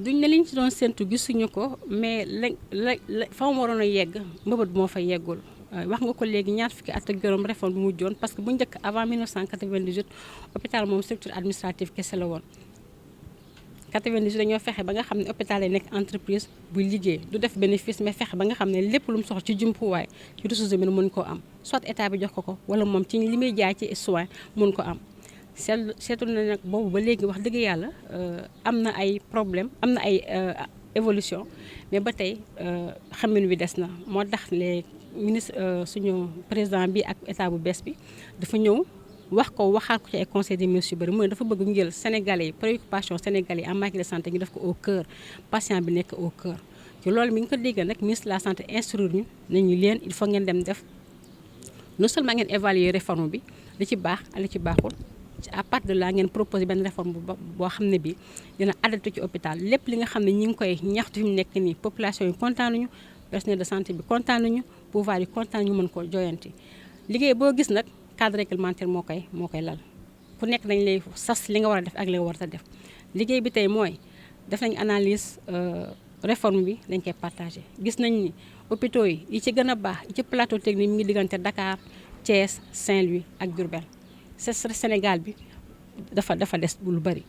duñ ne liñ ci doon séntu gisuñu ko mais la fa mu waroon a yegg mbëbët moo fa yeggul. wax nga ko léegi ñaar fukki at ak juróom réforme bi mujjoon parce que bu njëkk avant 1998 hôpital moom structure administrative kese la woon. 98 dañoo fexe ba nga xam ne hôpital yi nekk entreprise buy liggéey du def bénéfice mais fexe ba nga xam ne lépp lu mu soxla ci jumtuwaay ci ressources humaines mën koo am soit état bi jox ko wala moom ci li muy jaay ci soin mën ko am. seetu na nag boobu ba léegi wax dëgg yàlla am na ay problème am na ay évolution mais ba tey xamin wi des na moo tax les ministre suñu président bi ak état bu bees bi dafa ñëw wax ko waxaat ko ci ay conseil des ministres yu bëri mu ne dafa bëgg ñu jël sénégalais yi préoccupation sénégalais yi en matière de santé ñu def ko au cœur patient bi nekk au cœur ci loolu mi ngi ko dégg nag ministre de la santé instruire ñu nañu leen il faut ngeen dem def non seulement ngeen évaluer réforme bi li ci baax ak li ci baaxul à partir de là ngeen proposé benn réforme boo xam ne bi dina adapté ci hôpital lépp li nga xam ne ñi ngi koy ñaxtu fi mu nekk nii population yi kontaan nañu personnel de santé bi kontaan nañu pouvoir yi kontaan ñu mën ko joyanti liggéey boo gis nag cadre réglementaire moo koy lal ku nekk dañ lay sas li nga war a def ak li nga war a def liggéey bi tey mooy def nañ analyse réforme bi dañ koy partagé gis nañ ni hôpitaux yi ci gën a baax yi ci plateau technique mi ngi diggante Dakar Thiès Saint-Louis ak Diourbel Sénégal bi dafa des bu lu bëri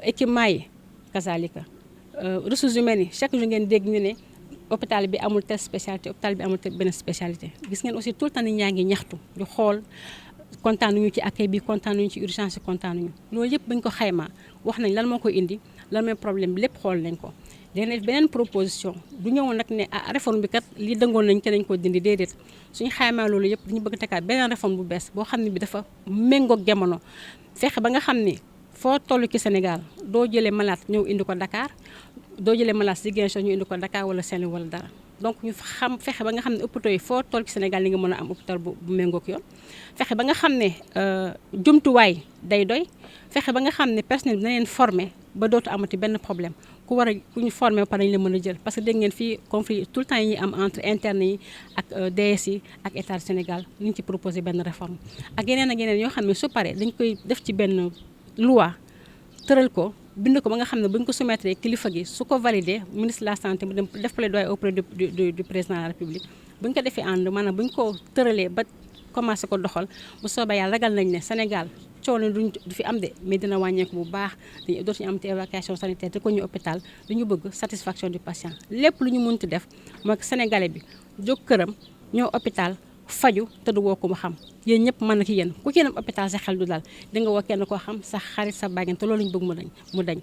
équipement yi kazalika ressources humaines yi chaque jour ngeen dégg ñu ne hôpital bi amul telle spécialité hôpital bi amul benn spécialité gis ngeen aussi tout le temps nit ñaa ngi ñaxtu di xool kontaan nañu ci accueil bi kontaan nañu ci urgence yi kontaan nañu loolu yëpp bañ ko xaymaa wax nañ lan moo koy indi lan mooy problème bi lépp xool nañ ko léegi beneen proposition du ñëwoon nag ne réforme bi kat lii dëngoon nañ ko nañ ko dindi déedéet suñu xaymaa loolu yëpp dañu bëgg tekkaat beneen réforme bu bees boo xam ne bi dafa méngoog jamono fexe ba nga xam ni foo toll ci Sénégal doo jëlee malade ñëw indi ko Dakar doo jëlee malade Ziguinchor ñu indi ko Dakar wala Saint-Louis wala dara donc ñu fexe ba nga xam ne hôpitaux yi foo toll ci Sénégal li nga mën a am hôpital bu méngoog yoon fexe ba nga xam ne jumtuwaay day doy fexe ba nga xam ne personnel bi na leen formé ba dootu amati benn problème ku ñu formé ba pare dañu la mën a jël parce que dégg ngeen fii conflit tout le temps yi ñuy am entre interne yi ak DS yi ak état du Sénégal ñu ci proposé benn réforme ak yeneen yoo xam ne su paree dañ koy def ci benn loi tëral ko bind ko ba nga xam ne bu ñu ko soumettre kilifa gi su ko validé ministre de la santé mu dem def plaidoyer auprès du président de la République bu ñu ko defee ànd maanaam bu ñu ko tëralee ba commencé ko doxal bu soobee yàlla ragal nañ ne Sénégal coono du fi am de mais dina wàññeeku bu baax dootuñu am te évacuation sanitaire te ko ñu hôpital duñu bëgg satisfaction du patient lépp lu ñu mënti def mooy que sénégalais bi jóg këram ñëw hôpital faju te du woo ko mu xam yéen ñëpp mën na ci yéen ku ci dem hôpital sa xel du dal di nga woo kenn koo xam sa xarit sa bàjjen te loolu lañu bëgg mu dañ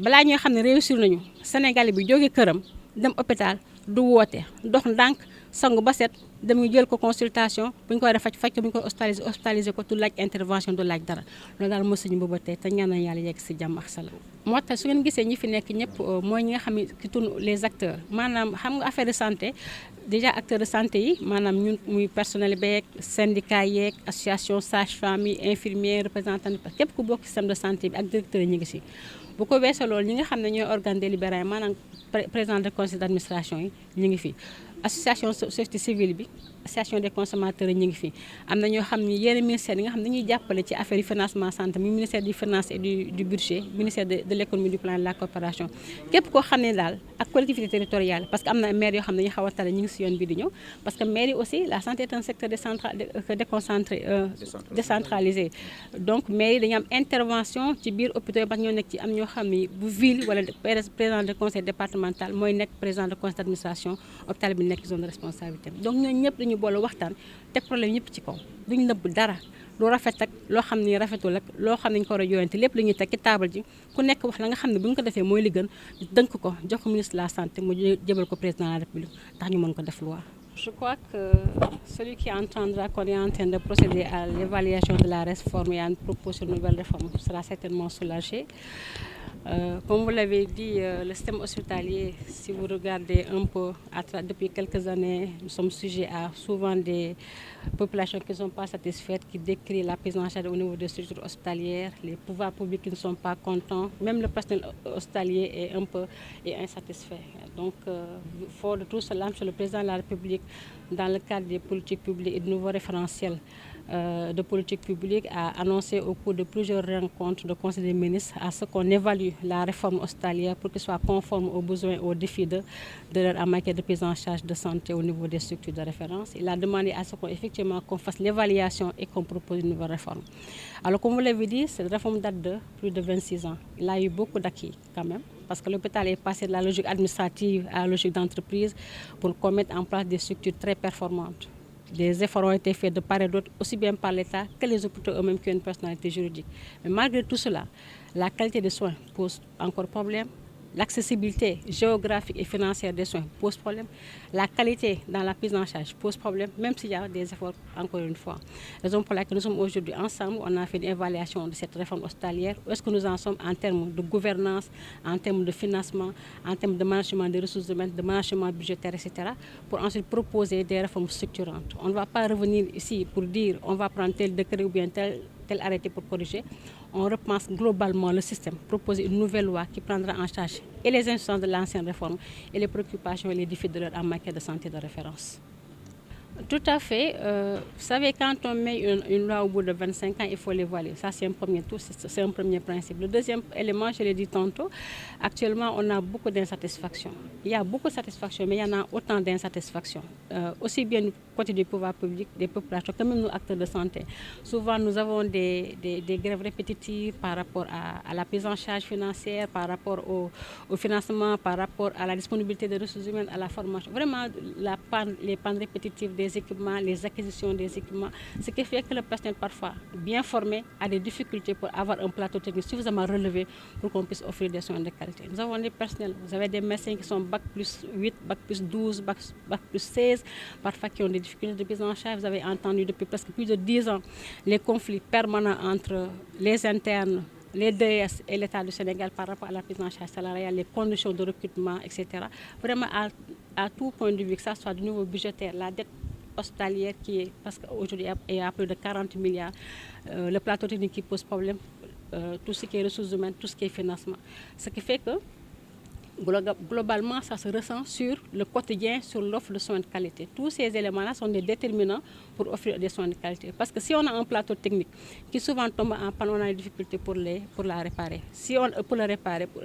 balaa ñoo xam ne réussir nañu sénégalais bi jóge këram dem hôpital du woote dox ndànk sangu ba set dem ñu jël ko consultation bu ñu koy def faj ko bu ñu koy hospitaliser ko du laaj intervention du laaj dara loolu daal mooy suñu bëgg tey te ñaan na yàlla yegg si jàmm ak salaam. moo tax su ngeen gisee ñi fi nekk ñëpp mooy ñi nga xam ne qui tourne les acteurs maanaam xam nga affaire de santé déjà acteurs de santé yi maanaam ñun muy personnel beeg syndicat yeeg association sage-femme yi infirmier représentant képp ku bokk système de santé bi ak directeur yi ñu ngi si. bu ko weesoo loolu ñi nga xam ne ñooy organe délibérant maanaam président de conseil d'administration yi ñu ngi fi association société civile bi association des consommateurs yi ñu ngi fi am na ñoo xam ne yenn ministère yi nga xam ne dañuy jàppale ci affaire yi financement santé muy ministère du finance et du budget ministère de l'économie du plan et de la coopération képp koo xam ne daal ak collectivité territoriale parce que am na maire yoo xam ne dañuy xaw a tale ñu ngi si yoon bi di ñëw parce que maire yi aussi la santé est un secteur décentralisé donc maire yi dañu am intervention ci biir hôpitaux yi parce que ñoo nekk ci am ñoo xam ne bu ville wala président de conseil départemental mooy nekk président de conseil d'administration hôpital bi nekk zone de responsabilité donc ñooñu ñëpp dañu boole waxtaan teg problème ñëpp ci kaw duñu nëbb dara lu rafet ak loo xam ni rafetul ak loo xam ne ñu ko war a jooyante lépp lu ñuy teg ci table ji ku nekk wax la nga xam ne bu ñu ko defee mooy li gën dënk ko jox ko ministre de la santé mu jébal ko président de la république ndax ñu mën ko def loi. Je crois que celui qui entendra qu'on est en train de procéder à l'évaluation de la réforme et à une proposition de nouvelle réforme sera certainement soulagé. Comme vous l'avez dit, le système hospitalier, si vous regardez un peu depuis quelques années, nous sommes sujets à souvent des populations qui ne sont pas satisfaites, qui décrient la prise en charge au niveau des structures hospitalières, les pouvoirs publics qui ne sont pas contents, même le personnel hospitalier est insatisfait. Donc, fort de tout cela, Monsieur le Président de la République, dans le cadre des politiques publiques et de nouveaux référentiels, de politique publique a annoncé au cours de plusieurs rencontres de Conseil des ministres à ce qu'on évalue la réforme hospitalière pour qu'elle soit conforme aux besoins et aux défis de leur en matière de prise en charge de santé au niveau des structures de référence. Il a demandé à ce qu'on fasse l'évaluation et qu'on propose une nouvelle réforme. Alors comme vous l'avez dit, cette réforme date de plus de 26 ans. Il a eu beaucoup d'acquis quand même, parce que l'hôpital est passé de la logique administrative à la logique d'entreprise pour qu'on mette en place des structures très performantes. Des efforts ont été faits de part et d'autre, aussi bien par l'État que les hôpitaux eux-mêmes qui ont une personnalité juridique. Mais malgré tout cela, la qualité des soins pose encore problème. L'accessibilité géographique et financière des soins pose problème. La qualité dans la prise en charge pose problème, même s'il y a des efforts, encore une fois. Raison pour laquelle nous sommes aujourd'hui ensemble, on a fait une évaluation de cette réforme hospitalière. Où est-ce que nous en sommes en termes de gouvernance, en termes de financement, en termes de management des ressources humaines, de management budgétaire, etc. pour ensuite proposer des réformes structurantes. On ne va pas revenir ici pour dire on va prendre tel décret ou bien tel arrêté pour corriger. On repense globalement le système, proposer une nouvelle loi qui prendra en charge et les instances de l'ancienne réforme et les préoccupations et les défis de leur en matière de santé de référence. Tout à fait. Vous savez, quand on met une loi au bout de 25 ans, il faut l'évaluer. Ça, c'est un premier tour, c'est un premier principe. Le deuxième élément, je l'ai dit tantôt, actuellement, on a beaucoup d'insatisfaction. Il y a beaucoup de satisfaction, mais il y en a autant d'insatisfaction. Aussi bien du côté du pouvoir public, des populations, que même nous, acteurs de santé. Souvent, nous avons des grèves répétitives par rapport à la prise en charge financière, par rapport au financement, par rapport à la disponibilité des ressources humaines, à la formation. Vraiment, les pannes répétitives des équipements, les acquisitions des équipements, ce qui fait que le personnel parfois bien formé a des difficultés pour avoir un plateau technique suffisamment relevé pour qu'on puisse offrir des soins de qualité. Nous avons des personnels, vous avez des médecins qui sont bac plus 8, bac plus 12, bac plus 16, parfois qui ont des difficultés de prise en charge. Vous avez entendu depuis presque plus de 10 ans les conflits permanents entre les internes, les DS et l'État du Sénégal par rapport à la prise en charge salariale, les conditions de recrutement, etc. Vraiment à tout point de vue, que ce soit du niveau budgétaire, la dette hospitalière qui est, parce qu'aujourd'hui il y a plus de 40 milliards, le plateau technique qui pose problème, tout ce qui est ressources humaines, tout ce qui est financement. Ce qui fait que globalement, ça se ressent sur le quotidien, sur l'offre de soins de qualité. Tous ces éléments-là sont des déterminants pour offrir des soins de qualité. Parce que si on a un plateau technique qui souvent tombe en panne, on a des difficultés pour la réparer. Pour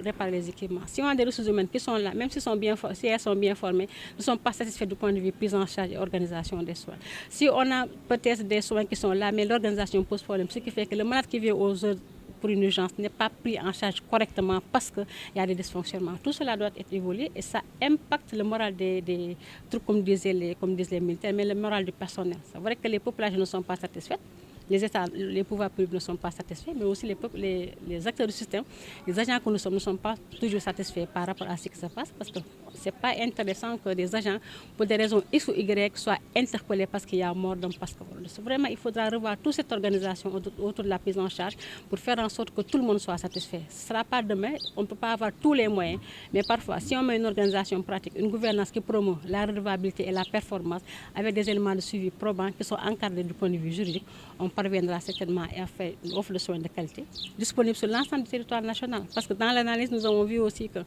réparer les équipements. Si on a des ressources humaines qui sont là, même si elles sont bien formées, ne sont pas satisfaites du point de vue prise en charge et organisation des soins. Si on a peut-être des soins qui sont là, mais l'organisation pose problème, ce qui fait que le malade qui vient aux heures pour une urgence n'est pas pris en charge correctement parce qu'il y a des dysfonctionnements. Tout cela doit être évolué et ça impacte le moral des troupes, comme disent les militaires, mais le moral du personnel. C'est vrai que les populations ne sont pas satisfaites, les pouvoirs publics ne sont pas satisfaits, mais aussi les acteurs du système, les agents que nous sommes ne sont pas toujours satisfaits par rapport à ce qui se passe parce que ce n'est pas intéressant que des agents, pour des raisons X ou Y, soient interpellés parce qu'il y a mort d'homme. Vraiment, il faudra revoir toute cette organisation autour de la prise en charge pour faire en sorte que tout le monde soit satisfait. Ce ne sera pas demain, on ne peut pas avoir tous les moyens, mais parfois, si on met une organisation pratique, une gouvernance qui promeut la redevabilité et la performance avec des éléments de suivi probants qui sont encadrés du point de vue juridique, on parviendra certainement à faire une offre de soins de qualité disponible sur l'ensemble du territoire national. Parce que dans l'analyse, nous avons vu aussi que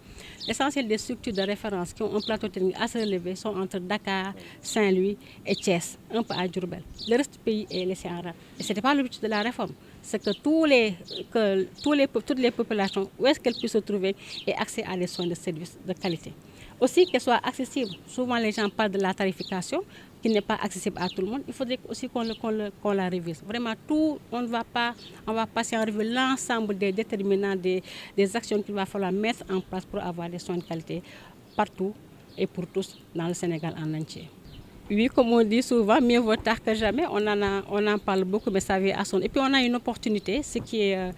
l'essentiel des structures de référence qui ont un plateau technique assez relevé sont entre Dakar, Saint-Louis et Thiès, un peu à Diourbel. Le reste du pays est laissé en rade. Et ce n'était pas l'objectif de la réforme. C'est que toutes les populations, où est-ce qu'elles puissent se trouver, aient accès à des soins de services de qualité. Aussi qu'elles soient accessibles. Souvent, les gens parlent de la tarification, qui n'est pas accessible à tout le monde. Il faudrait aussi qu'on la révise. Vraiment, on va passer en revue l'ensemble des déterminants, des actions qu'il va falloir mettre en place pour avoir des soins de qualité partout et pour tous dans le Sénégal en entier. Oui, comme on dit souvent, mieux vaut tard que jamais. On en parle beaucoup, mais ça vient à son. Et puis on a une opportunité, ce qui est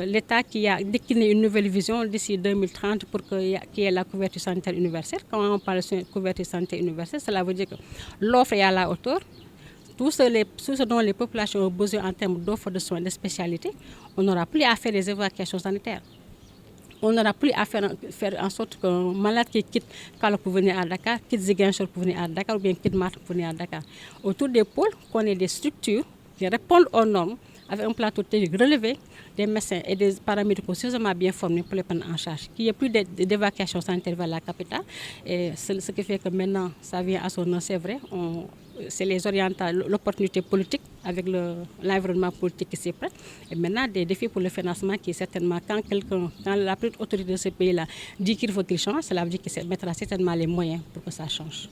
l'État qui a décliné une nouvelle vision d'ici 2030 pour qu'il y ait la couverture sanitaire universelle. Quand on parle de couverture sanitaire universelle, cela veut dire que l'offre est à la hauteur. Tout ce dont les populations ont besoin en termes d'offres de soins de spécialité, on n'aura plus à faire des évacuations sanitaires. On n'aura plus à faire en sorte qu'un malade qui quitte Kaolack pour venir à Dakar, quitte Ziguinchor pour venir à Dakar ou bien quitte Matam pour venir à Dakar. Autour des pôles, qu'on ait des structures qui répondent aux normes avec un plateau technique relevé, des médecins et des paramédicaux suffisamment bien formés pour les prendre en charge. Qu'il n'y ait plus d'évacuation sanitaire vers la capitale. Et c'est ce qui fait que maintenant, ça vient à son nom, c'est vrai. C'est les orientales, l'opportunité politique avec l'environnement politique qui s'est prêt. Et maintenant, des défis pour le financement qui est certainement, quand la plus haute autorité de ce pays-là dit qu'il faut qu'il change, cela veut dire qu'il mettra certainement les moyens pour que ça change.